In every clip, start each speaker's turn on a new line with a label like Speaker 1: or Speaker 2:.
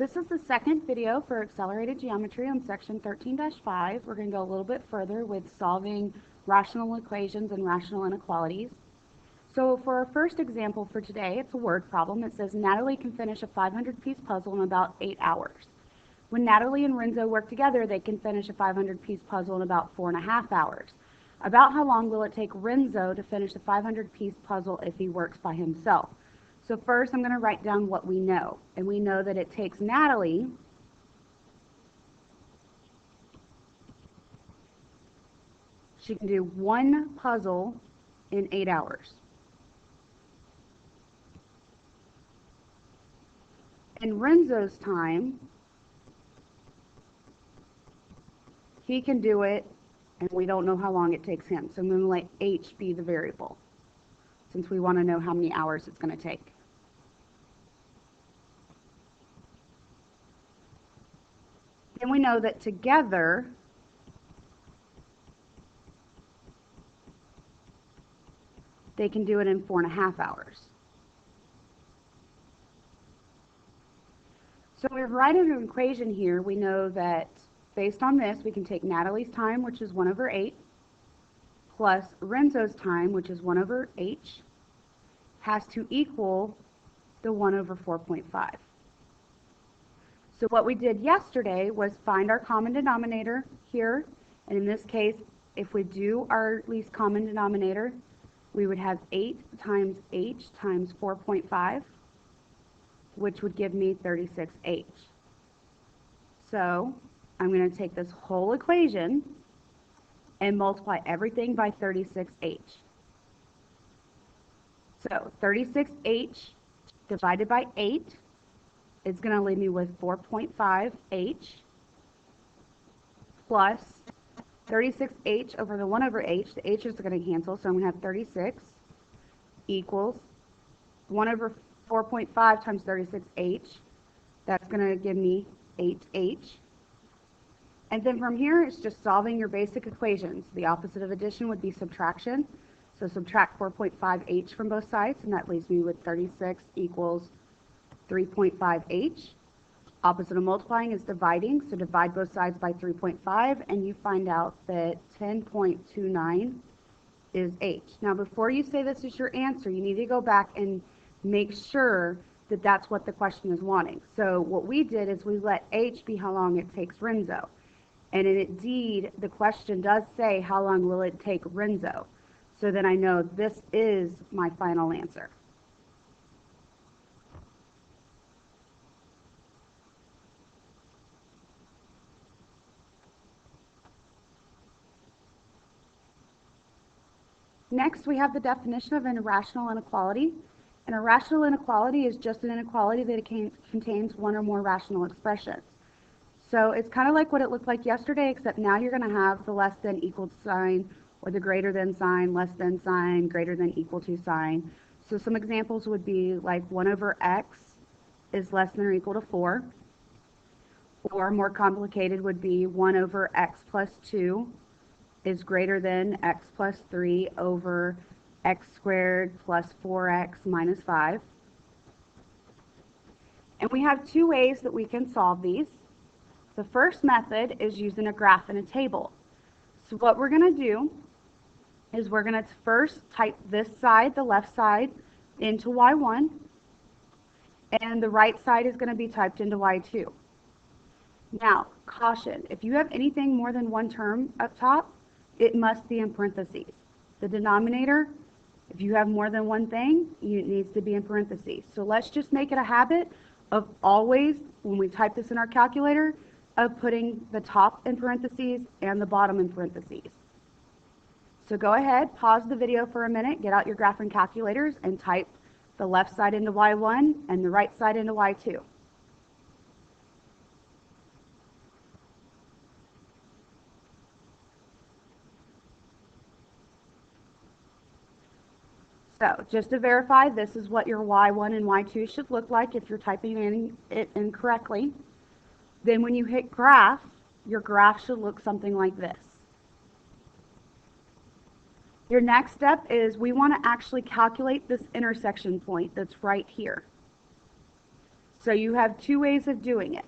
Speaker 1: This is the second video for accelerated geometry on section 13-5. We're going to go a little bit further with solving rational equations and rational inequalities. So for our first example for today, it's a word problem. It says Natalie can finish a 500-piece puzzle in about 8 hours. When Natalie and Renzo work together, they can finish a 500-piece puzzle in about 4.5 hours. About how long will it take Renzo to finish a 500-piece puzzle if he works by himself? So first, I'm going to write down what we know. And we know that it takes Natalie she can do one puzzle in 8 hours. In Renzo's time, he can do it, and we don't know how long it takes him. So I'm going to let H be the variable, since we want to know how many hours it's going to take. Then we know that together, they can do it in 4.5 hours. So we write in an equation here. We know that based on this, we can take Natalie's time, which is 1/8, plus Renzo's time, which is 1/h, has to equal the 1/4.5. So what we did yesterday was find our common denominator here, and in this case, if we do our least common denominator, we would have 8 times h times 4.5, which would give me 36h. So I'm going to take this whole equation and multiply everything by 36h. So 36h divided by 8 is going to leave me with 4.5h plus 36h over the 1/h. The h's are going to cancel, so I'm going to have 36 equals 1/4.5 times 36h. That's going to give me 8h. And then from here, it's just solving your basic equations. The opposite of addition would be subtraction. So subtract 4.5h from both sides, and that leaves me with 36 equals 3.5h. Opposite of multiplying is dividing, so divide both sides by 3.5, and you find out that 10.29 is h. Now before you say this is your answer, you need to go back and make sure that that's what the question is wanting. So what we did is we let h be how long it takes Renzo. And indeed, the question does say how long will it take Renzo. So then I know this is my final answer. Next, we have the definition of an irrational inequality. An irrational inequality is just an inequality that contains one or more rational expressions. So it's kind of like what it looked like yesterday, except now you're going to have the less than equal sign, or the greater than sign, less than sign, greater than equal to sign. So some examples would be like 1/x is less than or equal to 4. Or more complicated would be 1/x plus 2 is greater than x plus 3 over x squared plus 4x minus 5. And we have two ways that we can solve these. The first method is using a graph and a table. So what we're going to do is we're going to first type this side, the left side, into y1, and the right side is going to be typed into y2. Now, caution, if you have anything more than one term up top, it must be in parentheses. The denominator, if you have more than one thing, it needs to be in parentheses. So let's just make it a habit of always, when we type this in our calculator, of putting the top in parentheses and the bottom in parentheses. So go ahead, pause the video for a minute, get out your graph and calculators, and type the left side into y1 and the right side into y2. So just to verify, this is what your y1 and y2 should look like if you're typing it incorrectly. Then when you hit graph, your graph should look something like this. Your next step is we want to actually calculate this intersection point that's right here. So you have two ways of doing it.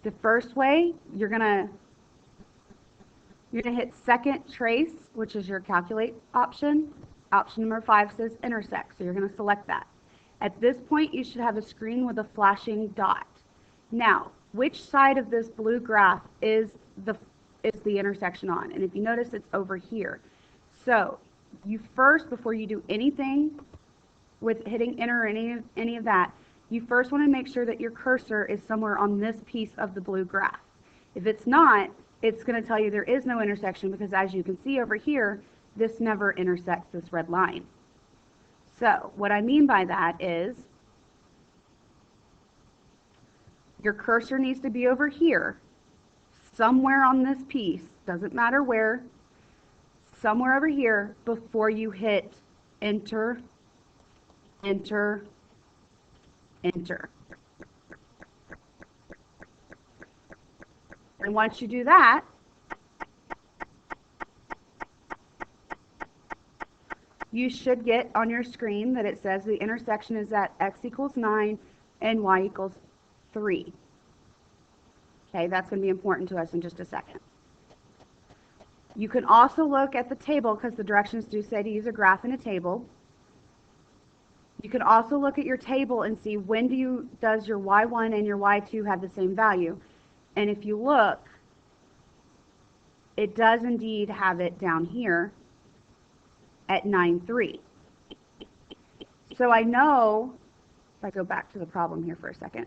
Speaker 1: The first way, you're gonna hit second trace, which is your calculate option. Option number 5 says intersect, so you're gonna select that. At this point, you should have a screen with a flashing dot. Now, which side of this blue graph is the intersection on? And if you notice, it's over here. So you first, before you do anything with hitting enter or any of that, you first want to make sure that your cursor is somewhere on this piece of the blue graph. If it's not, it's going to tell you there is no intersection, because as you can see over here, this never intersects this red line. So what I mean by that is your cursor needs to be over here, somewhere on this piece, doesn't matter where, somewhere over here before you hit enter, enter, enter. And once you do that, you should get on your screen that it says the intersection is at x equals 9 and y equals 3. Okay, that's going to be important to us in just a second. You can also look at the table, because the directions do say to use a graph in a table. You can also look at your table and see when does your y1 and your y2 have the same value. And if you look, it does indeed have it down here at 9.3. So I know, if I go back to the problem here for a second,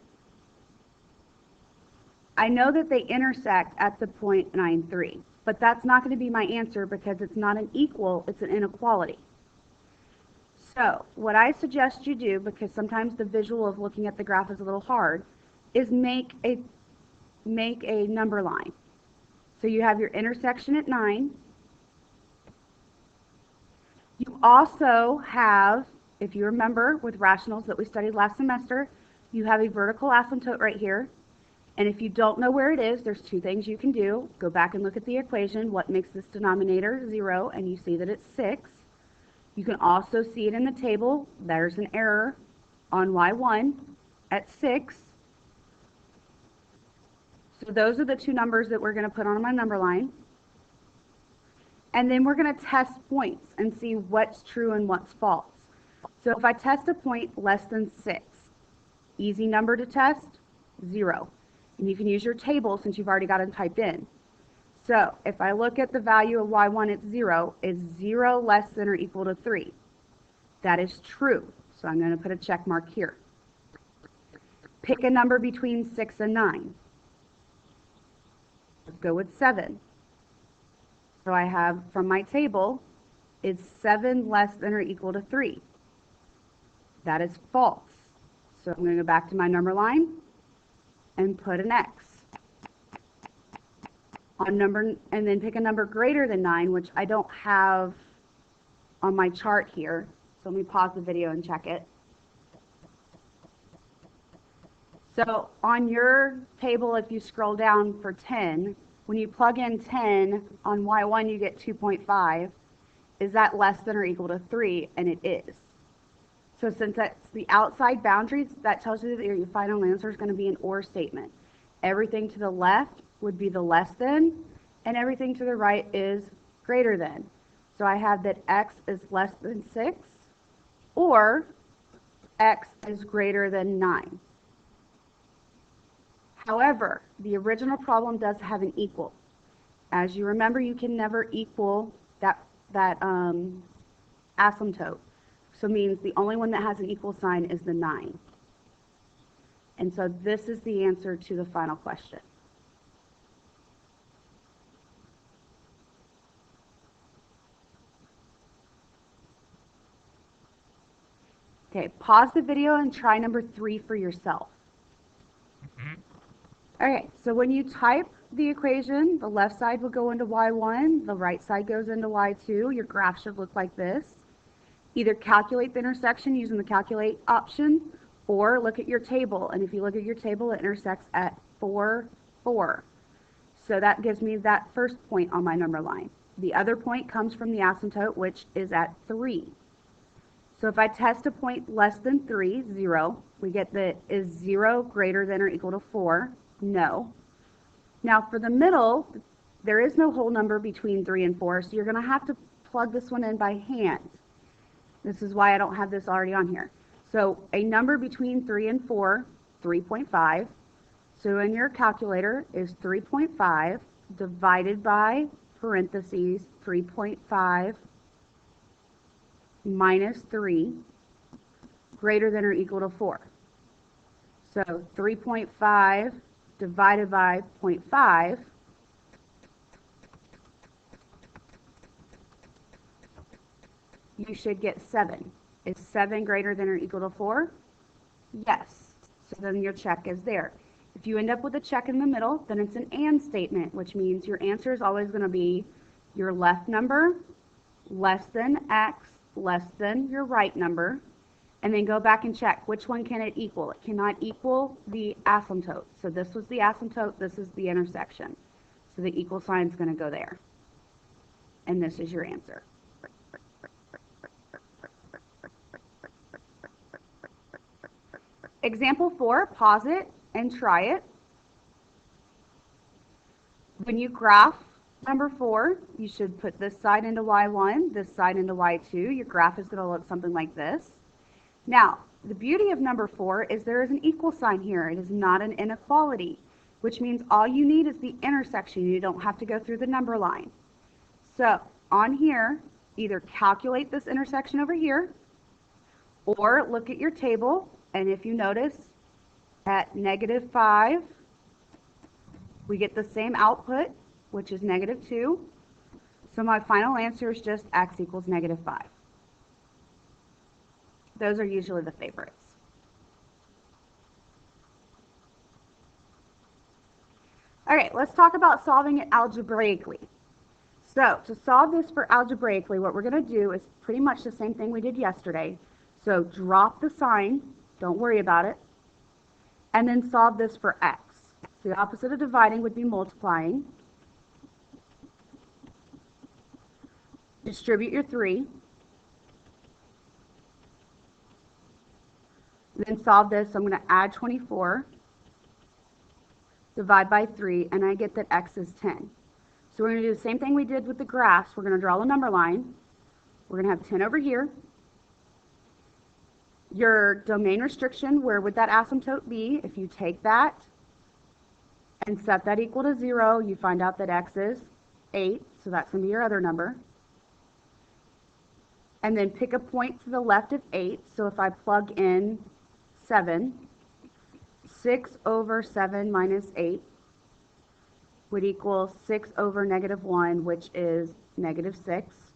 Speaker 1: I know that they intersect at the point 9.3, but that's not going to be my answer, because it's not an equal, it's an inequality. So what I suggest you do, because sometimes the visual of looking at the graph is a little hard, is make a number line. So you have your intersection at 9. You also have, if you remember with rationals that we studied last semester, you have a vertical asymptote right here. And if you don't know where it is, there's two things you can do. Go back and look at the equation, what makes this denominator 0, and you see that it's 6. You can also see it in the table. There's an error on y1 at 6. So those are the two numbers that we're going to put on my number line. And then we're going to test points and see what's true and what's false. So if I test a point less than 6, easy number to test, 0. And you can use your table since you've already got it typed in. So if I look at the value of y1 at 0, is 0 less than or equal to 3? That is true. So I'm going to put a check mark here. Pick a number between 6 and 9. Let's go with 7. So I have from my table, is 7 less than or equal to 3? That is false. So I'm going to go back to my number line and put an X on number, and then pick a number greater than 9, which I don't have on my chart here. So let me pause the video and check it. So on your table, if you scroll down for 10, when you plug in 10 on y1, you get 2.5. Is that less than or equal to 3? And it is. So since that's the outside boundaries, that tells you that your final answer is going to be an or statement. Everything to the left would be the less than, and everything to the right is greater than. So I have that x is less than 6, or x is greater than 9. However, the original problem does have an equal. As you remember, you can never equal that asymptote. So it means the only one that has an equal sign is the 9. And so this is the answer to the final question. Okay, pause the video and try number 3 for yourself. Okay, so when you type the equation, the left side will go into y1, the right side goes into y2. Your graph should look like this. Either calculate the intersection using the calculate option, or look at your table. And if you look at your table, it intersects at 4, 4. So that gives me that first point on my number line. The other point comes from the asymptote, which is at 3. So if I test a point less than 3, 0, We get that is 0 greater than or equal to 4? No. Now for the middle, there is no whole number between 3 and 4, so you're going to have to plug this one in by hand. This is why I don't have this already on here. So a number between 3 and 4, 3.5. So in your calculator is 3.5 divided by parentheses 3.5 minus 3 greater than or equal to 4. So 3.5 divided by 0.5 you should get 7. Is 7 greater than or equal to 4? Yes. So then your check is there. If you end up with a check in the middle, then it's an and statement, which means your answer is always going to be your left number less than x less than your right number, and then go back and check which one can it equal. It cannot equal the asymptote. So this was the asymptote, this is the intersection. So the equal sign is going to go there. And this is your answer. Example 4, pause it and try it. When you graph number 4, you should put this side into y1, this side into y2. Your graph is going to look something like this. Now, the beauty of number 4 is there is an equal sign here. It is not an inequality, which means all you need is the intersection. You don't have to go through the number line. So on here, either calculate this intersection over here, or look at your table, and if you notice, at -5, we get the same output, which is -2. So my final answer is just x equals -5. Those are usually the favorites. Okay, let's talk about solving it algebraically. So to solve this for algebraically, what we're going to do is pretty much the same thing we did yesterday. So drop the sign, don't worry about it, and then solve this for x. So the opposite of dividing would be multiplying. Distribute your 3. Then solve this. So I'm going to add 24, divide by 3, and I get that x is 10. So we're going to do the same thing we did with the graphs. We're going to draw a number line. We're going to have 10 over here. Your domain restriction, where would that asymptote be? If you take that and set that equal to 0, you find out that x is 8, so that's going to be your other number. And then pick a point to the left of 8, so if I plug in 7, 6 over 7 minus 8 would equal 6 over -1, which is -6.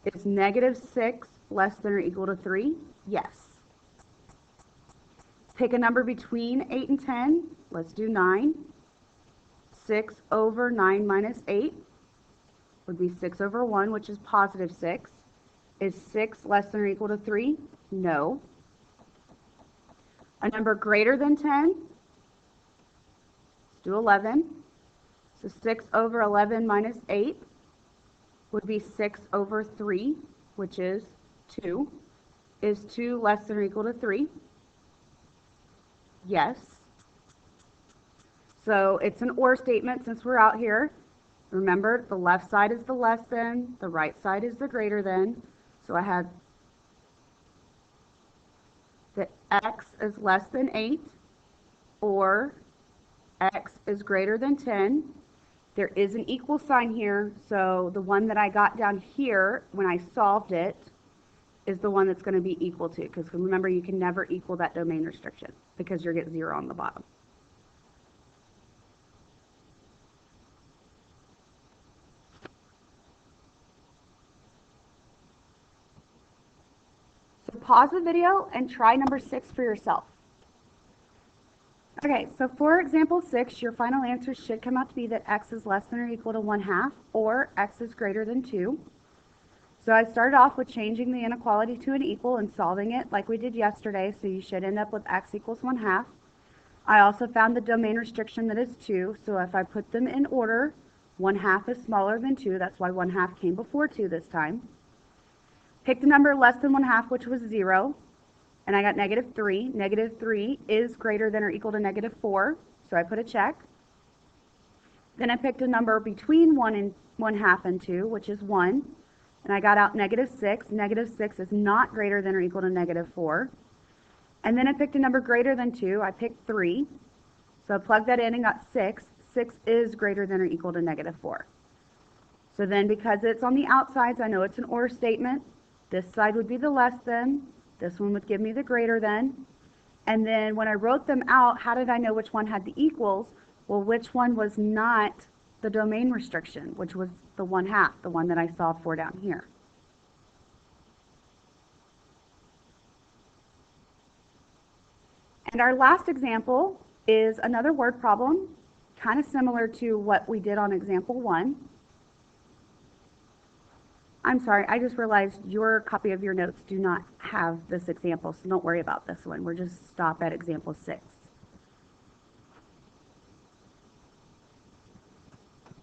Speaker 1: Is -6 less than or equal to 3? Yes. Pick a number between 8 and 10. Let's do 9. 6 over 9 minus 8 would be 6 over 1, which is +6. Is 6 less than or equal to 3? No. A number greater than 10? Let's do 11. So 6 over 11 minus 8 would be 6 over 3, which is 2. Is 2 less than or equal to 3? Yes. So it's an or statement since we're out here. Remember, the left side is the less than, the right side is the greater than. So I have that x is less than 8, or x is greater than 10. There is an equal sign here, so the one that I got down here when I solved it is the one that's going to be equal to, because remember, you can never equal that domain restriction because you'll get 0 on the bottom. So pause the video and try number 6 for yourself. Okay, so for example 6, your final answer should come out to be that x is less than or equal to 1/2, or x is greater than 2. So I started off with changing the inequality to an equal and solving it like we did yesterday, so you should end up with x equals 1/2. I also found the domain restriction that is 2, so if I put them in order, 1/2 is smaller than 2, that's why 1/2 came before 2 this time. Picked a number less than 1/2, which was 0. and I got -3. -3 is greater than or equal to -4, so I put a check. Then I picked a number between 1 and 1/2 and 2, which is 1, and I got out -6. -6 is not greater than or equal to -4. And then I picked a number greater than 2. I picked 3. So I plugged that in and got 6. 6 is greater than or equal to -4. So then because it's on the outsides, I know it's an or statement. This side would be the less than. This one would give me the greater than. And then when I wrote them out, how did I know which one had the equals? Well, which one was not the domain restriction, which was the 1/2, the one that I solved for down here. And our last example is another word problem, kind of similar to what we did on example 1. I'm sorry, I just realized your copy of your notes do not have this example, so don't worry about this one. We're just stop at example 6.